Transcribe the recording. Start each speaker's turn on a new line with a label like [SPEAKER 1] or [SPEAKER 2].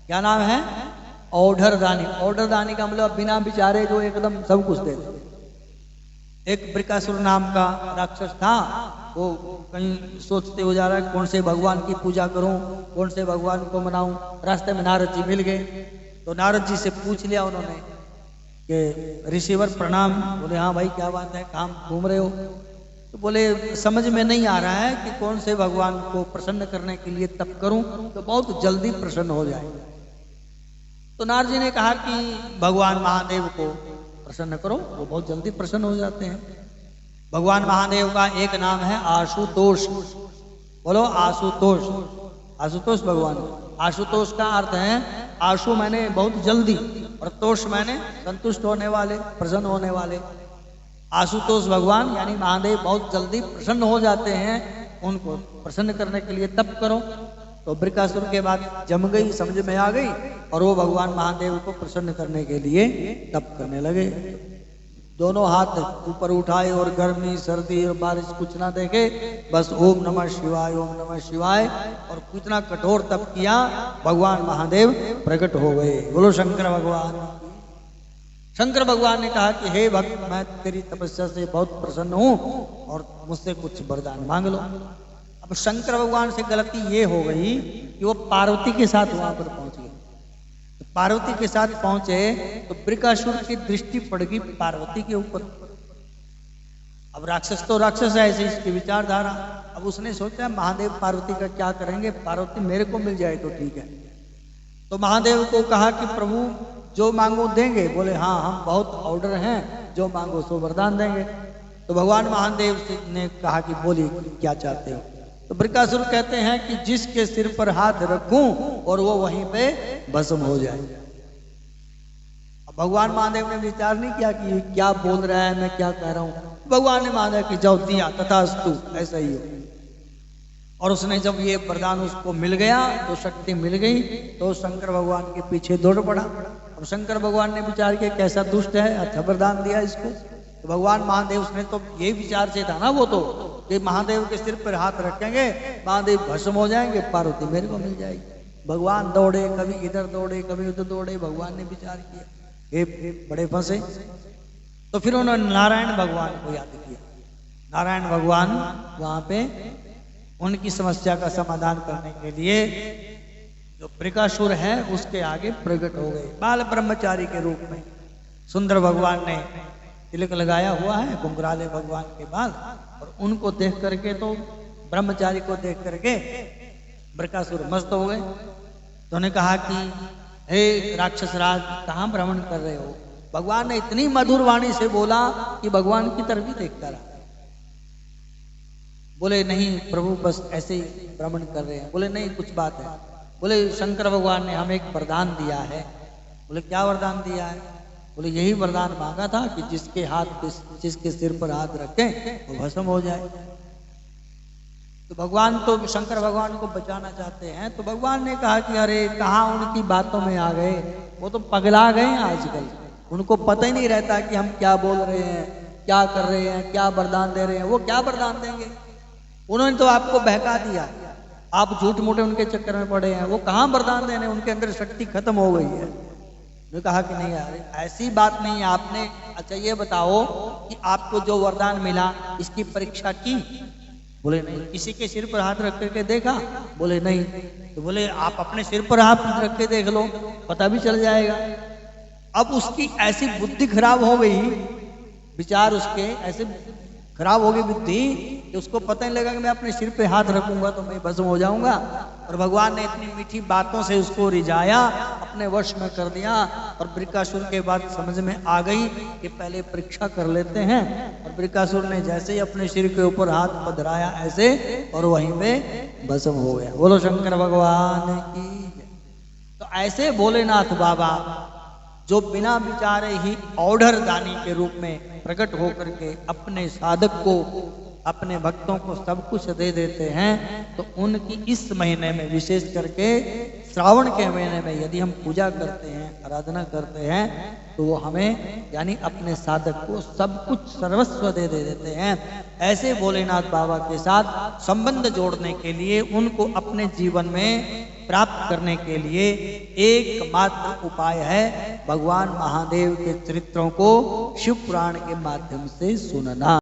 [SPEAKER 1] क्या नाम है? औढ़रदानी। औढ़रदानी का मतलब बिना विचारे जो एकदम सब कुछ दे दे। एक बृकासुर नाम का राक्षस था, वो कहीं सोचते हो जा रहा है कौन से भगवान की पूजा करूं, कौन से भगवान को मनाऊं। रास्ते में नारद जी मिल गए, तो नारद जी से पूछ लिया उन्होंने कि ऋषिवर प्रणाम। बोले हाँ भाई क्या बात है, कहाँ घूम रहे हो? तो बोले समझ में नहीं आ रहा है कि कौन से भगवान को प्रसन्न करने के लिए तप करूं तो बहुत जल्दी प्रसन्न हो जाए। तो नारद जी ने कहा कि भगवान महादेव को प्रसन्न करो, वो बहुत जल्दी प्रसन्न हो जाते हैं। भगवान महादेव का एक नाम है आशुतोष। बोलो आशुतोष। आशुतोष भगवान। आशुतोष का अर्थ है आशु मैंने बहुत जल्दी, और तोष मैंने संतुष्ट होने वाले, प्रसन्न होने वाले। आशुतोष भगवान यानी महादेव बहुत जल्दी प्रसन्न हो जाते हैं। उनको प्रसन्न करने के लिए तप करो। तो बृकासुर के बाद जम गई, समझ में आ गई, और वो भगवान महादेव को प्रसन्न करने के लिए तप करने लगे। दोनों हाथ ऊपर उठाए और गर्मी सर्दी और बारिश कुछ ना देखे, बस ओम नमः शिवाय, ओम नमः शिवाय, और कितना कठोर तप किया, भगवान महादेव प्रकट हो गए। बोलो शंकर भगवान। शंकर भगवान ने कहा कि हे भक्त, मैं तेरी तपस्या से बहुत प्रसन्न हूं और मुझसे कुछ वरदान मांग लो। अब शंकर भगवान से गलती ये हो गई कि वो पार्वती के साथ वहां पर पहुंच गए। तो पार्वती के साथ पहुंचे तो बृकासुर की दृष्टि पड़ गई पार्वती के ऊपर। अब राक्षस तो राक्षस है, ऐसे इसकी विचारधारा। अब उसने सोचा महादेव पार्वती का क्या करेंगे, पार्वती मेरे को मिल जाए तो ठीक है। तो महादेव को कहा कि प्रभु जो मांगो देंगे। बोले हाँ, हम बहुत ऑर्डर हैं, जो मांगो सो वरदान देंगे। तो भगवान महादेव ने कहा कि बोलिए क्या चाहते हो? तो बृकासुर कहते हैं कि जिसके सिर पर हाथ रखूं और वो वहीं पे भस्म हो जाए। अब भगवान महादेव ने विचार नहीं किया कि क्या बोल रहा है, मैं क्या कह रहा हूं। भगवान ने माना कि जाओ दिया, तथास्तु, ऐसा ही हो। और उसने जब ये वरदान उसको मिल गया, तो शक्ति मिल गई, तो शंकर भगवान के पीछे दौड़ पड़ा। अब शंकर भगवान ने विचार किया कैसा दुष्ट है, अच्छा वरदान दिया इसको। तो भगवान महादेव उसने तो यही विचार से था ना वो तो, कि महादेव के सिर पर हाथ रखेंगे, महादेव भस्म हो जाएंगे, पार्वती मेरे को मिल जाएगी। भगवान दौड़े, कभी इधर दौड़े, कभी उधर दौड़े। भगवान ने विचार किया, ये बड़े फंसे। तो फिर उन्होंने नारायण भगवान को याद किया। नारायण भगवान वहां पे उनकी समस्या का समाधान करने के लिए जो बृकासुर है उसके आगे प्रकट हो गए बाल ब्रह्मचारी के रूप में। सुंदर भगवान ने तिलक लगाया हुआ है, घुंघराले भगवान के बाल, और उनको देख करके, तो ब्रह्मचारी को देख करके बृकासुर मस्त हो गए। तो उन्होंने कहा कि हे राक्षस राज, कहाँ भ्रमण कर रहे हो? भगवान ने इतनी मधुर वाणी से बोला कि भगवान की तरफ ही देखता रहा। बोले नहीं प्रभु, बस ऐसे ही भ्रमण कर रहे हैं। बोले नहीं, कुछ बात है। बोले शंकर भगवान ने हमें एक वरदान दिया है। बोले क्या वरदान दिया है? बोले यही वरदान मांगा था कि जिसके सिर पर हाथ रखें वो भस्म हो जाए। तो भगवान तो शंकर भगवान को बचाना चाहते हैं। तो भगवान ने कहा कि अरे कहाँ उनकी बातों में आ गए, वो तो पगला गए हैं आजकल। उनको पता ही नहीं रहता कि हम क्या बोल रहे हैं, क्या कर रहे हैं, क्या वरदान दे रहे हैं। वो क्या वरदान देंगे? उन्होंने तो आपको बहका दिया, आप झूठ मूठे उनके चक्कर में पड़े हैं। वो कहाँ वरदान देने, उनके अंदर शक्ति खत्म हो गई है। ने कहा कि नहीं यार, ऐसी बात नहीं है। आपने अच्छा ये बताओ कि आपको जो वरदान मिला इसकी परीक्षा की? बोले नहीं। किसी के सिर पर हाथ रख करके देखा? बोले नहीं। तो बोले आप अपने सिर पर हाथ रख के देख लो, पता भी चल जाएगा। अब उसकी ऐसी बुद्धि खराब हो गई, विचार उसके ऐसे खराब हो गई बुद्धि कि उसको पता नहीं लगा कि मैं अपने सिर पे हाथ रखूंगा तो मैं भस्म हो जाऊंगा। और भगवान ने इतनी मीठी बातों से उसको रिझाया, अपने वश में कर दिया। और बृकासुर के बाद समझ में आ गई कि पहले परीक्षा कर लेते हैं। और बृकासुर ने जैसे ही अपने सिर के ऊपर हाथ पधराया ऐसे, और वहीं पे भस्म हो गया। बोलो शंकर भगवान की। तो ऐसे भोलेनाथ बाबा जो बिना विचारे ही ऑर्डर दानी के रूप में प्रकट होकर के अपने साधक को, अपने भक्तों को सब कुछ दे देते हैं। तो उनकी इस महीने में, विशेष करके श्रावण के महीने में यदि हम पूजा करते हैं, आराधना करते हैं, तो वो हमें यानी अपने साधक को सब कुछ सर्वस्व दे देते हैं। ऐसे भोलेनाथ बाबा के साथ संबंध जोड़ने के लिए, उनको अपने जीवन में प्राप्त करने के लिए एकमात्र उपाय है भगवान महादेव के चरित्रों को शिव पुराण के माध्यम से सुनना।